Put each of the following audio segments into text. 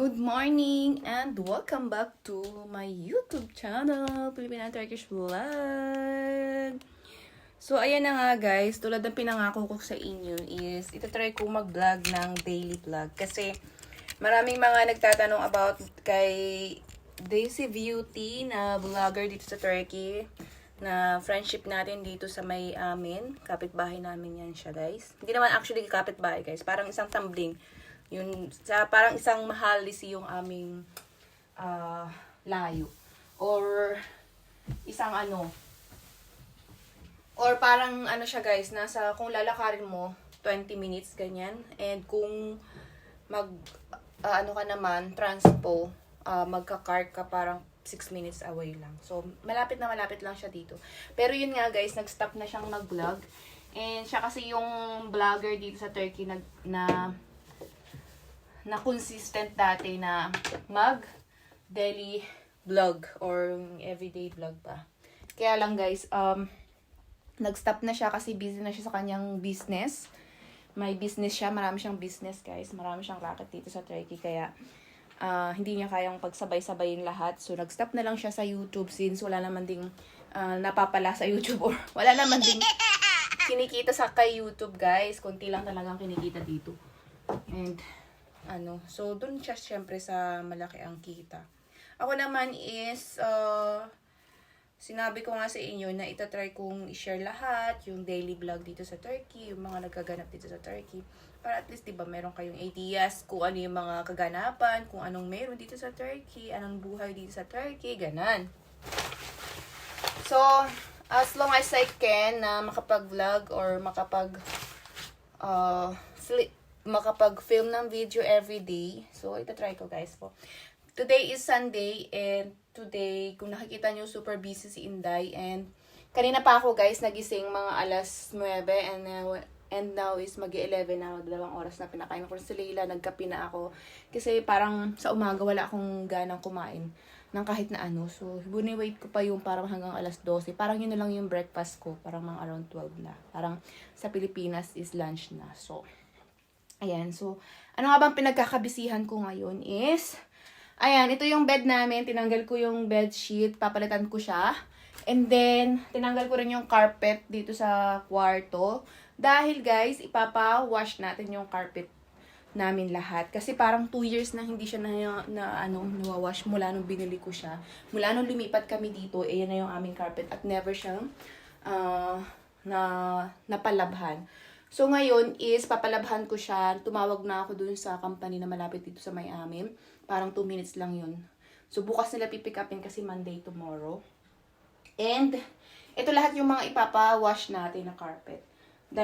Good morning and welcome back to my YouTube channel, Filipina Turkish Vlog. So, ayan na nga guys, tulad ng pinangako ko sa inyo is, itatry ko mag-vlog ng daily vlog. Kasi, maraming mga nagtatanong about kay Daisy Beauty na vlogger dito sa Turkey. Na friendship natin dito sa may amin. Kapitbahay namin yan siya guys. Hindi naman actually kapitbahay guys, parang isang tumbling. Yun, parang isang mahalisi yung aming layo. Or, isang or parang siya guys, kung lalakarin mo, 20 minutes, ganyan. And kung ka naman, transpo, magka-car ka parang 6 minutes away lang. So, malapit na malapit lang siya dito. Pero yun nga guys, nag-stop na siyang mag-vlog. And siya kasi yung vlogger dito sa Turkey na consistent dati na mag-daily vlog or everyday vlog pa. Kaya lang guys, nag-stop na siya kasi busy na siya sa kanyang business. May business siya, marami siyang business guys. Marami siyang racket dito sa Turkey. Kaya hindi niya kayang pagsabay-sabayin lahat. So, nag-stop na lang siya sa YouTube since wala naman ding napapala sa YouTube or wala naman ding kinikita sa kay YouTube guys. Kunti lang talagang kinikita dito. And so dun siya syempre sa malaki ang kita. Ako naman is sinabi ko nga sa inyo na itatry kong i-share lahat yung daily vlog dito sa Turkey, yung mga nagaganap dito sa Turkey, para at least diba meron kayong ideas kung ano yung mga kaganapan, kung anong meron dito sa Turkey, anong buhay dito sa Turkey, ganan. So as long as I can na makapag-vlog or makapag-film ng video everyday. So, itatry ko guys po. Today is Sunday and today, kung nakikita nyo, super busy si Inday. And kanina pa ako guys, nagising mga alas 9 and now is mag-11 na, 2 oras na pinakain ko si Leila, nagkape na ako. Kasi parang sa umaga wala akong ganang kumain ng kahit na ano. So, buniwait ko pa yung parang hanggang alas 12. Parang yun na lang yung breakfast ko. Parang mga around 12 na. Parang sa Pilipinas is lunch na. So, ayan, so, ano nga bang pinagkakabisihan ko ngayon is, ayan, ito yung bed namin, tinanggal ko yung bed sheet, papalitan ko siya. And then, tinanggal ko rin yung carpet dito sa kwarto. Dahil guys, ipapa-wash natin yung carpet namin lahat. Kasi parang 2 years na hindi siya nawawash mula nung binili ko siya. Mula nung lumipat kami dito, yan na yung aming carpet at never siyang napalabhan. So, ngayon is, papalabhan ko siya. Tumawag na ako dun sa company na malapit dito sa may amin. Parang 2 minutes lang yun. So, bukas nila pipick upin kasi Monday tomorrow. And, ito lahat yung mga ipapa-wash natin na carpet. 2.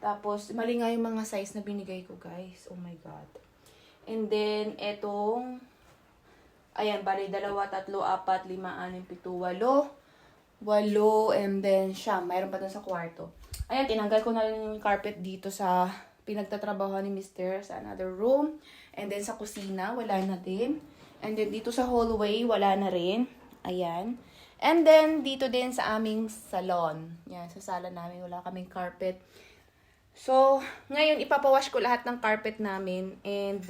Tapos, mali nga yung mga size na binigay ko, guys. Oh my God. And then, etong, ayan, bali, 2, 3, 4, 5, 6, 7, 8, and then, siyam. Mayroon pa dun sa kwarto. Ayan, tinanggal ko na rin yung carpet dito sa pinagtatrabaho ni Mr. sa another room. And then sa kusina, wala na din. And then dito sa hallway, wala na rin. Ayan. And then dito din sa aming salon. Yan, sa sala namin, wala kaming carpet. So, ngayon, ipapawash ko lahat ng carpet namin. And,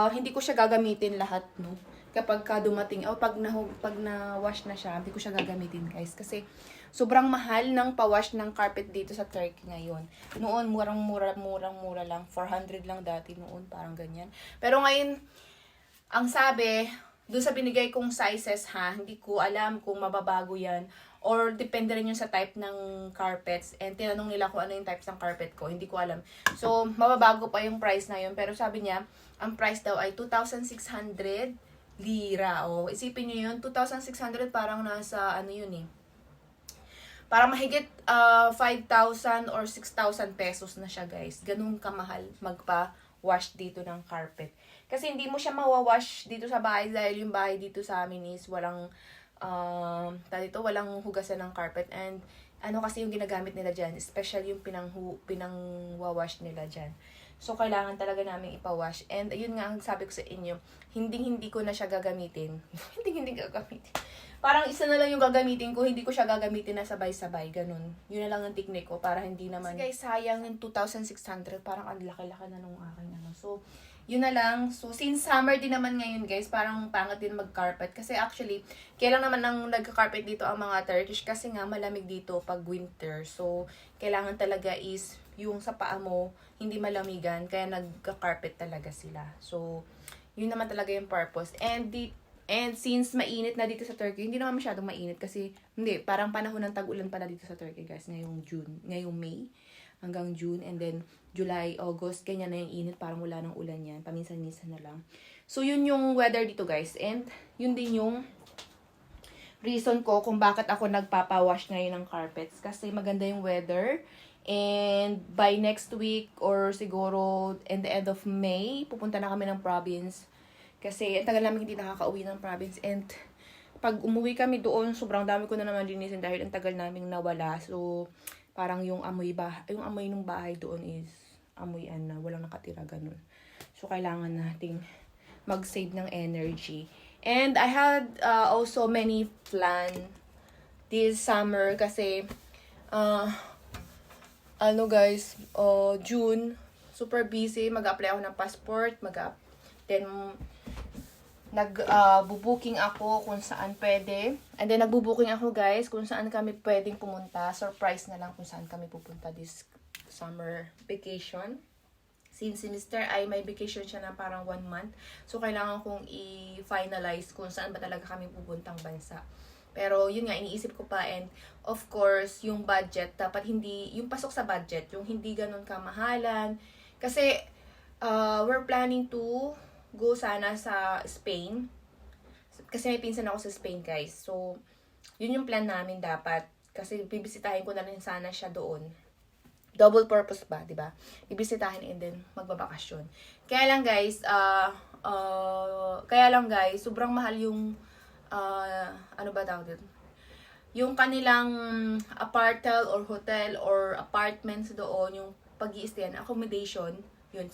hindi ko siya gagamitin lahat, no? Kapag dumating, pag na-wash na siya, hindi ko siya gagamitin, guys. Kasi, sobrang mahal ng pa-wash ng carpet dito sa Turkey ngayon. Noon, murang-mura lang. 400 lang dati noon, parang ganyan. Pero ngayon, ang sabi, doon sa binigay kong sizes hindi ko alam kung mababago yan. Or depende rin yun sa type ng carpets. And tinanong nila kung ano yung types ng carpet ko. Hindi ko alam. So, mababago pa yung price na yun. Pero sabi niya, ang price daw ay 2,600 lira. Isipin nyo yun, 2,600 parang nasa yun eh. Parang mahigit 5,000 or 6,000 pesos na siya guys. Ganun kamahal magpa-wash dito ng carpet. Kasi hindi mo siya mawawash dito sa bahay dahil yung bahay dito sa amin is walang hugasan ng carpet. And kasi yung ginagamit nila dyan, especially yung pinang-wawash nila dyan. So, kailangan talaga namin ipawash. And, ayun nga ang sabi ko sa inyo, hindi ko na siya gagamitin. hindi gagamitin. Parang isa na lang yung gagamitin ko, hindi ko siya gagamitin na sabay-sabay, ganun. Yun na lang ang technique ko, para hindi naman... Kasi guys, sayang yung 2,600, parang ang laki-laki na nung aking ano. So, yun na lang. So, since summer din naman ngayon, guys, parang pangat din mag-carpet. Kasi actually, kailan naman ang nag-carpet dito ang mga Turkish kasi nga malamig dito pag winter. So, kailangan talaga is yung sa paa mo, hindi malamigan, kaya nag-carpet talaga sila. So, yun naman talaga yung purpose. And since mainit na dito sa Turkey, hindi naman masyadong mainit kasi, hindi, parang panahon ng tag-ulan pala dito sa Turkey, guys, ngayong May hanggang June, and then July, August, ganyan na yung init, parang wala ng ulan yan, paminsan-minsan na lang. So, yun yung weather dito, guys, and yun din yung reason ko kung bakit ako nagpapawash ngayon ng carpets, kasi maganda yung weather, and by next week, or siguro, in the end of May, pupunta na kami ng province, kasi ang tagal namin hindi nakaka-uwi ng province, and pag umuwi kami doon, sobrang dami ko na naman linisin dahil ang tagal naming nawala. So, parang yung amoy ng bahay doon is amoy walang nakatira, ganun. So, kailangan nating mag-save ng energy. And I had also many plan this summer kasi guys, June, super busy, mag-apply ako ng passport, then nag-booking ako kung saan pwede. And then, nagbo-booking ako, guys, kung saan kami pwedeng pumunta. Surprise na lang kung saan kami pupunta this summer vacation. Since si Mr. ay may vacation siya na parang 1 month. So, kailangan kong i-finalize kung saan ba talaga kami pupuntang bansa. Pero, yun nga, iniisip ko pa. And, of course, yung budget, dapat hindi, yung pasok sa budget, yung hindi ganun kamahalan. Kasi, we're planning to go sana sa Spain. Kasi may pinsan ako sa Spain, guys. So, yun yung plan namin dapat. Kasi bibisitahin ko na rin sana siya doon. Double purpose ba, di ba? Bibisitahin and then magbabakasyon. Kaya lang guys, sobrang mahal yung ano ba tawag dito? Yung kanilang apartment or hotel or apartments doon, yung pag-i-stayan, accommodation, yun.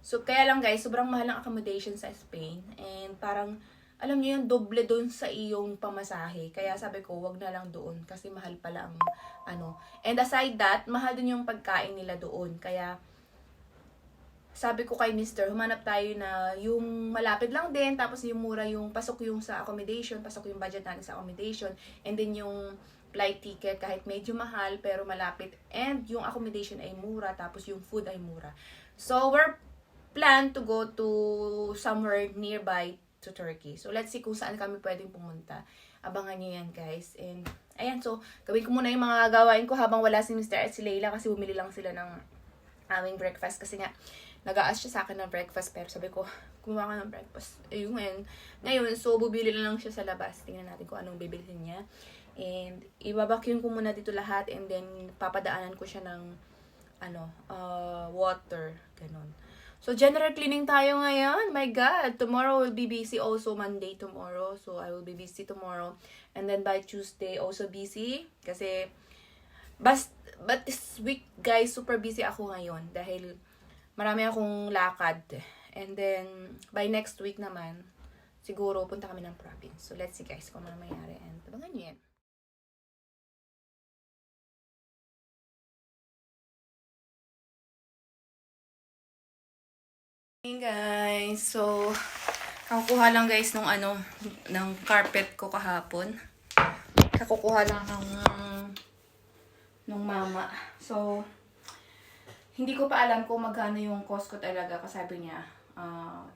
So, kaya lang guys, sobrang mahal ng accommodation sa Spain. And parang, alam niyo yung doble doon sa iyong pamasahe. Kaya sabi ko, wag na lang doon. Kasi mahal pala ang ano. And aside that, mahal din yung pagkain nila doon. Kaya, sabi ko kay Mr., humanap tayo na yung malapit lang din. Tapos yung mura, yung pasok yung sa accommodation. Pasok yung budget natin sa accommodation. And then yung flight ticket, kahit medyo mahal, pero malapit. And yung accommodation ay mura. Tapos yung food ay mura. So, we're plan to go to somewhere nearby to Turkey. So, let's see kung saan kami pwedeng pumunta. Abangan nyo yan, guys. And, ayan. So, gawin ko muna yung mga gawain ko habang wala si Mr. at si Layla kasi bumili lang sila ng aming breakfast. Kasi nga, nag-a-ask siya sa akin ng breakfast. Pero sabi ko, gumawa ka ng breakfast. Ayun. Ngayon, so, bubili lang siya sa labas. Tingnan natin kung anong bibilhin niya. And, ibabacuum ko muna dito lahat. And then, papadaanan ko siya ng, water. Ganon. So, general cleaning tayo ngayon. My God! Tomorrow will be busy. Also, Monday tomorrow. So, I will be busy tomorrow. And then, by Tuesday, also busy. Kasi, but this week, guys, super busy ako ngayon. Dahil, marami akong lakad. And then, by next week naman, siguro, punta kami ng province. So, let's see, guys, kung ano mangyari. And, tabangan nyo yan. Hey guys, so kakuha lang guys ng carpet ko kahapon. Kakukuha lang ng mama. So hindi ko pa alam kung magkano yung cost ko talaga kasi sabi niya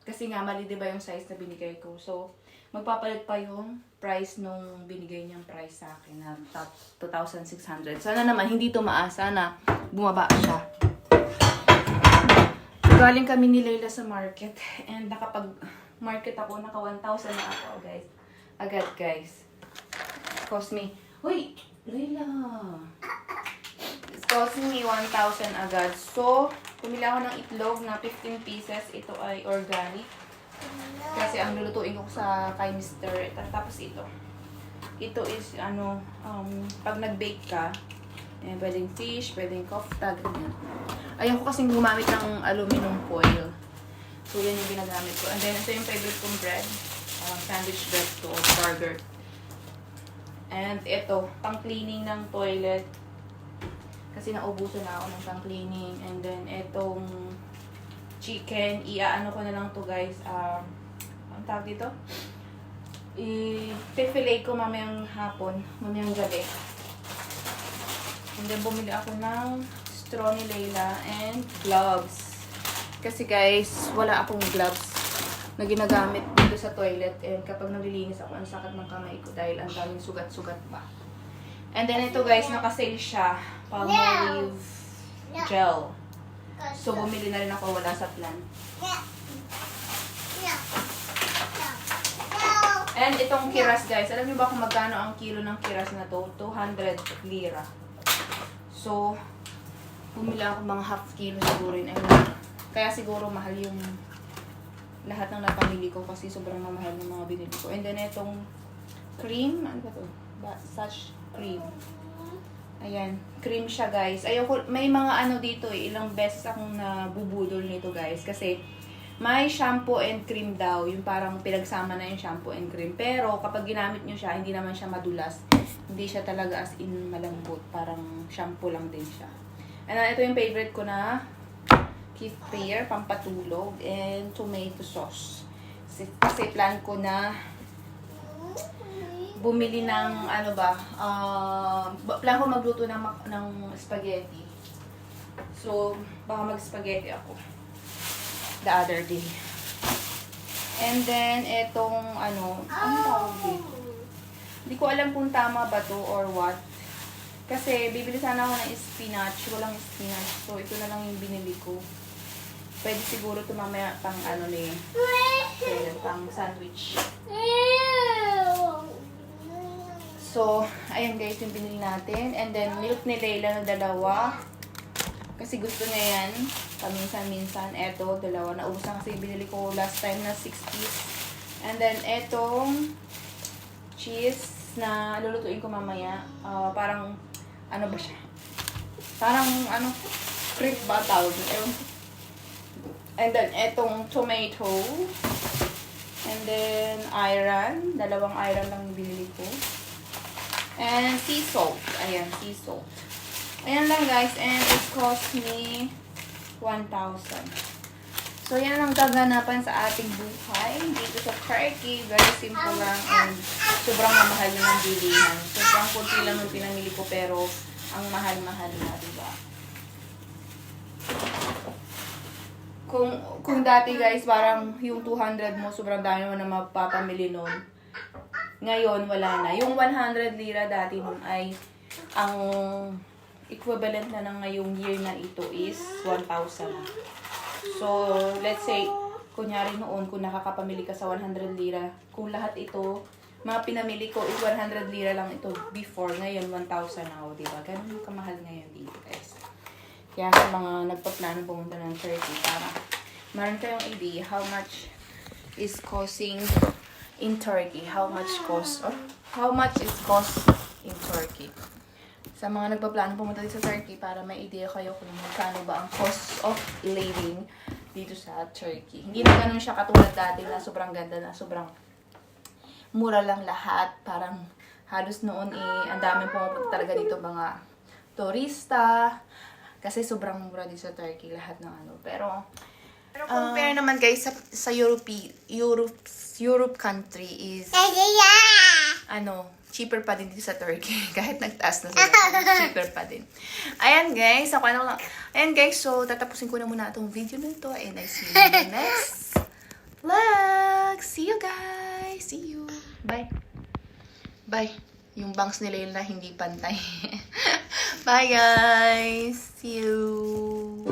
kasi nga mali diba yung size na binigay ko. So magpapalit pa yung price nung binigay niyang price sa akin na 2,600. Sana naman hindi tumaas, sana bumaba siya. Galing kami ni Layla sa market and nakapag-market ako, naka 1,000 na ako, guys. Agad, guys. Cost me, uy, Layla. It cost me 1,000 agad. So, pumili ako ng itlog na 15 pieces. Ito ay organic. Kasi ang lulutuin ko sa kay Mr. Tapos ito. Ito is, pag nag-bake ka, pwedeng fish, pwedeng kofta, ganyan. Ayaw ko kasing gumamit ng aluminum foil. So, yan yung ginagamit ko. And then, ito yung favorite kong bread. Sandwich bread to or burger. And ito, pang-cleaning ng toilet. Kasi naubusan na ako ng pang-cleaning. And then, itong chicken, iaano ko na lang to guys. Ang tawag dito? I-fillet ko mamayang hapon, mamayang gabi. And then, bumili ako ng straw ni Layla and gloves. Kasi guys, wala akong gloves na ginagamit dito sa toilet. And kapag nalilinis ako, ang sakit ng kamay ko dahil ang daming sugat-sugat pa. And then ito guys, nakasale siya. Palmolive gel. So, bumili na rin ako, wala sa plan. And itong kiras guys, alam niyo ba kung magkano ang kilo ng kiras na to? 200 lira. So, bumili ako mga half kilo siguro yun. Kaya siguro mahal yung lahat ng napamili ko kasi sobrang mamahal ng mga binili ko. And then itong cream, ano ba to? Such cream. Ayan, cream siya guys. Ayoko, may mga ano dito eh, ilang beses akong nabubudol nito guys. Kasi may shampoo and cream daw, yung parang pinagsama na yung shampoo and cream. Pero kapag ginamit nyo siya, hindi naman siya madulas. Hindi siya talaga as in malambot, parang shampoo lang din siya. And then, ito yung favorite ko na Keith Pear, pampatulog, and tomato sauce. Kasi plan ko na bumili ng, ano ba, plan ko magluto ng spaghetti. So, baka mag-spaghetti ako the other day. And then, etong, ano tawag dito? Hindi ko alam kung tama ba to or what. Kasi, bibili sana ako ng spinach. Walang spinach. So, ito na lang yung binili ko. Pwede siguro ito mamaya pang ano ni pang sandwich. So, ayan guys yung binili natin. And then, milk ni Layla na dalawa. Kasi gusto niya yan. Paminsan-minsan. Eto, dalawa. Naubos na kasi binili ko last time na 6 piece. And then, etong cheese na lulutuin ko mamaya. Parang, ano ba siya? Parang, ano, crepe ba tawag? And then, etong tomato. And then, iron. Dalawang iron lang yung binili ko. And sea salt. Ayan, sea salt. Ayan lang guys. And it cost me 1,000. So, yan ang kaganapan sa ating buhay. Dito sa Turkey. Very simple lang. And sobrang mamahal na ng bilihan. Sobrang kunti lang yung pinamili ko. Pero, ang mahal-mahal na, diba? Kung dati guys, parang yung 200 mo, sobrang dami mo na mapapamili nun. Ngayon, wala na. Yung 100 lira dati nun ay ang equivalent na ng ngayong year na ito is 1,000. So, let's say, kunyari noon, kung nakakapamili ka sa 100 lira, kung lahat ito, mga pinamili ko is 100 lira lang ito before. Ngayon, 1,000 na ako, diba? Ganun kamahal ngayon dito, guys. Kaya sa mga nagpaplano pumunta ng Turkey, para meron kayong idea how much is costing in Turkey. How much is cost in Turkey. Sa mga nagpaplano pumunta dito sa Turkey, para may idea kayo kung magkano ba ang cost of living dito sa Turkey. Hindi na ganun siya katulad dati na sobrang ganda na sobrang mura lang lahat. Parang halos noon ang daming pumupunta talaga dito mga turista. Kasi sobrang mura dito sa Turkey lahat ng ano. Pero compare naman guys sa Europe country is cheaper pa din dito sa Turkey. Kahit nagtaas na sila, cheaper pa din. Ayan guys, ayan guys, so tatapusin ko na muna itong video nito and I see you in the next vlog. See you guys. See you. Bye. Bye. Yung bangs ni Layla hindi pantay. Bye guys. See you.